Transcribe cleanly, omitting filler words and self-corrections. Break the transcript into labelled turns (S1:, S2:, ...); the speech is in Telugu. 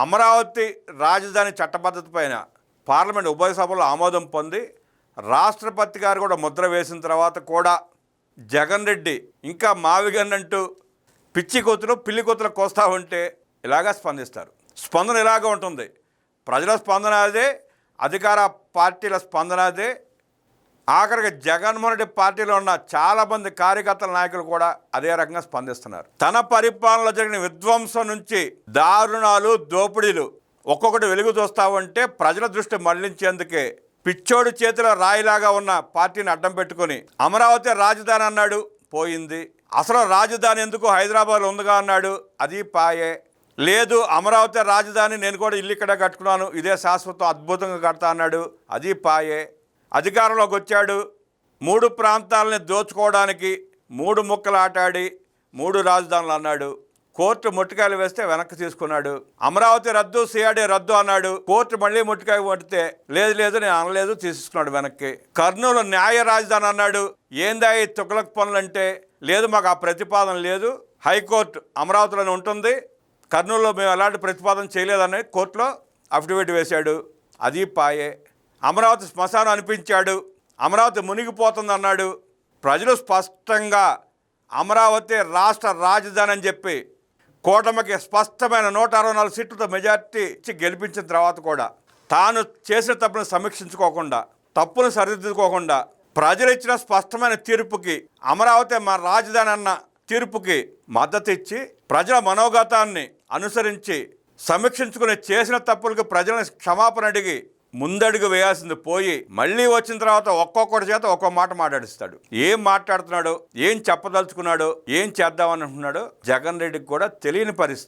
S1: అమరావతి రాజధాని చట్టబద్ధత పైన పార్లమెంట్ ఉభయ సభలో ఆమోదం పొంది రాష్ట్రపతి గారు కూడా ముద్ర వేసిన తర్వాత కూడా జగన్ రెడ్డి ఇంకా మావిగన్నంటూ పిచ్చి కోతులు పిల్లి కోతులు కోస్తా ఉంటే ఇలాగా స్పందిస్తారు. స్పందన ఇలాగా ఉంటుంది. ప్రజల స్పందన అదే, అధికార పార్టీల స్పందన అదే. ఆఖరికి జగన్మోహన్ రెడ్డి పార్టీలో ఉన్న చాలామంది కార్యకర్తల నాయకులు కూడా అదే రకంగా స్పందిస్తున్నారు. తన పరిపాలనలో జరిగిన విధ్వంసం నుంచి దారుణాలు, దోపిడీలు ఒక్కొక్కటి వెలుగు చూస్తా ఉంటే ప్రజల దృష్టి మళ్లించేందుకే పిచ్చోడి చేతిలో రాయిలాగా ఉన్న పార్టీని అడ్డం పెట్టుకుని అమరావతి రాజధాని అన్నాడు, పోయింది. అసలు రాజధాని ఎందుకు హైదరాబాద్లో ఉందిగా అన్నాడు, అది పాయే. లేదు అమరావతి రాజధాని, నేను కూడా ఇల్లు ఇక్కడ కట్టుకున్నాను, ఇదే శాశ్వతం, అద్భుతంగా కడతా అన్నాడు, అది పాయే. అధికారంలోకి వచ్చాడు, 3 ప్రాంతాలని దోచుకోవడానికి 3 ముక్కలు ఆటాడి 3 రాజధానులు అన్నాడు. కోర్టు ముట్టికాయలు వేస్తే వెనక్కి తీసుకున్నాడు. అమరావతి రద్దు, సిఆర్డీ రద్దు అన్నాడు. కోర్టు మళ్ళీ ముట్టికాయ పడితే లేదు నేను అనలేదు, తీసుకున్నాడు వెనక్కి. కర్నూలు న్యాయ రాజధాని అన్నాడు. ఏందా ఈ తుగ్లక్ పనులంటే, లేదు మాకు ఆ ప్రతిపాదన లేదు, హైకోర్టు అమరావతిలోనే ఉంటుంది, కర్నూలులో మేము ఎలాంటి ప్రతిపాదన చేయలేదని కోర్టులో అఫిడవిట్ వేశాడు, అది పాయే. అమరావతి శ్మశానం అనిపించాడు, అమరావతి మునిగిపోతుంది అన్నాడు. ప్రజలు స్పష్టంగా అమరావతి రాష్ట్ర రాజధాని అని చెప్పి కూటమికి స్పష్టమైన 164 సీట్లతో మెజార్టీ ఇచ్చి గెలిపించిన తర్వాత కూడా తాను చేసిన తప్పును సమీక్షించుకోకుండా, తప్పును సరిదిద్దుకోకుండా, ప్రజలు ఇచ్చిన స్పష్టమైన తీర్పుకి, అమరావతి మా రాజధాని అన్న తీర్పుకి మద్దతు ఇచ్చి ప్రజల మనోగతాన్ని అనుసరించి సమీక్షించుకుని చేసిన తప్పులకు ప్రజలను క్షమాపణ అడిగి ముందడుగు వేయాల్సింది పోయి మళ్ళీ వచ్చిన తర్వాత ఒక్కొక్కటి చేత ఒక్కో మాట మాట్లాడిస్తాడు. ఏం మాట్లాడుతున్నాడో, ఏం చెప్పదలుచుకున్నాడో, ఏం చేద్దామని అంటున్నాడో జగన్ రెడ్డికి కూడా తెలియని పరిస్థితి.